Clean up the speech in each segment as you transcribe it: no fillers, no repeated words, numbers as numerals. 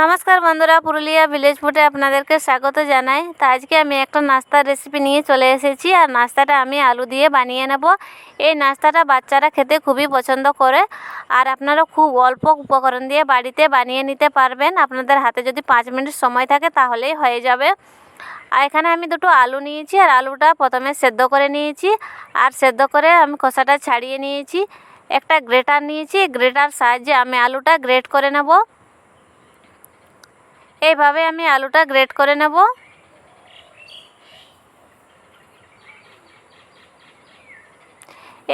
নমস্কার বন্ধুরা, পুরুলিয়া ভিলেজ ফুডে আপনাদেরকে স্বাগত জানাই। তো আজকে আমি একটা নাস্তার রেসিপি নিয়ে চলে এসেছি, আর নাস্তাটা আমি আলু দিয়ে বানিয়ে নেব। এই নাস্তাটা বাচ্চারা খেতে খুবই পছন্দ করে, আর আপনারা খুব অল্প উপকরণ দিয়ে বাড়িতে বানিয়ে নিতে পারবেন। আপনাদের হাতে যদি 5 মিনিট সময় থাকে তাহলেই হয়ে যাবে। আর এখানে আমি দুটো আলু নিয়েছি, আর আলুটা প্রথমে সেদ্ধ করে নিয়েছি, আর সেদ্ধ করে আমি খোসাটা ছাড়িয়ে নিয়েছি। একটা গ্রেটার নিয়েছি, গ্রেটার সাহায্যে আমি আলুটা গ্রেট করে নেব। এইভাবে আমি আলুটা গ্রেট করে নেব।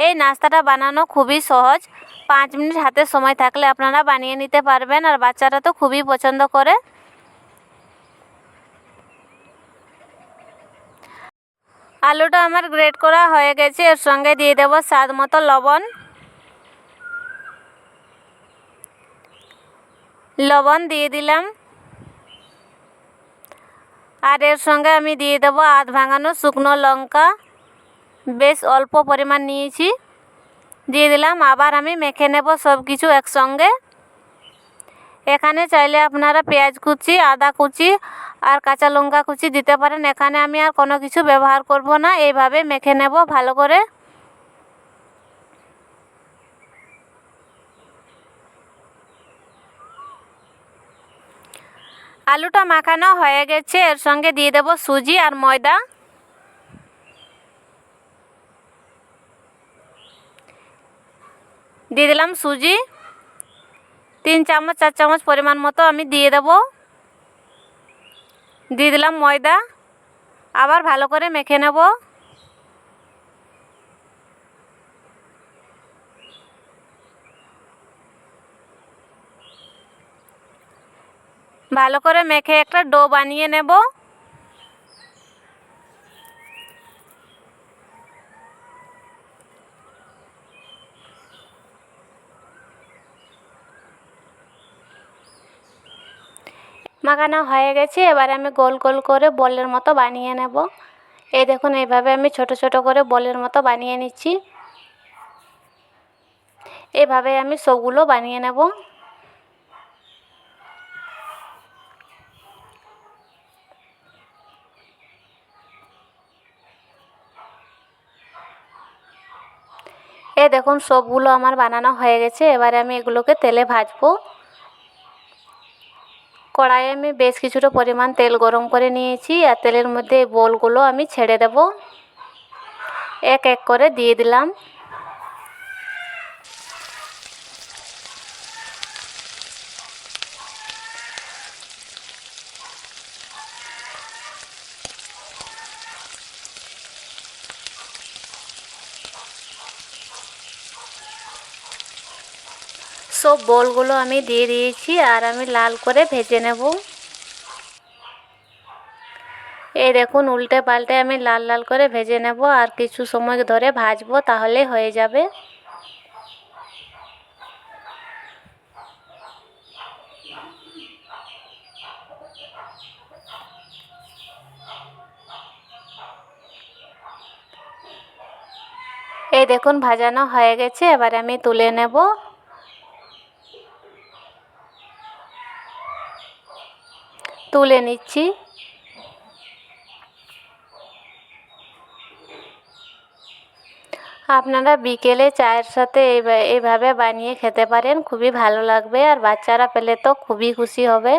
এই নাস্তাটা বানানো খুবই সহজ, 5 মিনিট হাতে সময় থাকলে আপনারা বানিয়ে নিতে পারবেন, আর বাচ্চারা তো খুবই পছন্দ করে। আলুটা আমার গ্রেট করা হয়ে গেছে, এর সঙ্গে দিয়ে দেব স্বাদ মতো লবণ দিয়ে দিলাম। আর এর সঙ্গে আমি দিয়ে দেবো আধ ভাঙানো শুকনো লঙ্কা, বেশ অল্প পরিমাণ নিয়েছি, দিয়ে দিলাম। আবার আমি মেখে নেব সব কিছু একসঙ্গে। এখানে চাইলে আপনারা পেঁয়াজ কুচি, আদা কুচি আর কাঁচা লঙ্কা কুচি দিতে পারেন। এখানে আমি আর কোনো কিছু ব্যবহার করব না। এইভাবে মেখে নেব ভালো করে। আলুটা মাখানো হয়ে গেছে, এর সঙ্গে দিয়ে দেব সুজি আর ময়দা। দিয়ে দিলাম সুজি 3 চামচ 4 চামচ পরিমাণ মতো আমি দিয়ে দেব। দিয়ে দিলাম ময়দা, আবার ভালো করে মেখে নেব। ভালো করে মেখে একটা ডো বানিয়ে নেব। মাখানো হয়ে গেছে, এবার আমি গোল গোল করে বলের মতো বানিয়ে নেব। এই দেখুন, এইভাবে আমি ছোট ছোট করে বলের মতো বানিয়ে নিচ্ছি। এভাবে আমি সবগুলো বানিয়ে নেব। এই দেখুন, সবগুলো আমার বানানো হয়ে গেছে। এবারে আমি এগুলোকে তেলে ভাজবো। কড়াইয়ে আমি বেশ কিছুটা পরিমাণ তেল গরম করে নিয়েছি, আর তেলের মধ্যে এই বলগুলো আমি ছেড়ে দেব। এক এক করে দিয়ে দিলাম। সব বলগুলো আমি দিয়ে দিয়েছি, আর আমি লাল করে ভেজে নেব। এই দেখুন, উল্টে পাল্টে আমি লাল লাল করে ভেজে নেব, আর কিছু সময় ধরে ভাজবো, তাহলে হয়ে যাবে। এই দেখুন, ভাজানো হয়ে গেছে, এবার আমি তুলে নেব। তুলে নিচ্ছি। আপনারা বিকেলে চায়ের সাথে এইভাবে বানিয়ে খেতে পারেন, খুবই ভালো লাগবে, আর বাচ্চারা পেলে তো খুবই খুশি হবে।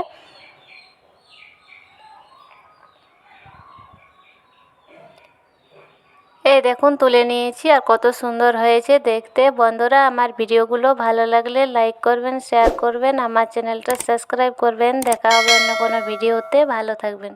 এই দেখুন, তুলে নিয়েছি, আর কত সুন্দর হয়েছে দেখতে। বন্ধুরা, আমার ভিডিওগুলো ভালো লাগলে লাইক করবেন, শেয়ার করবেন, আমার চ্যানেলটা সাবস্ক্রাইব করবেন। দেখা হবে অন্য কোনো ভিডিওতে। ভালো থাকবেন।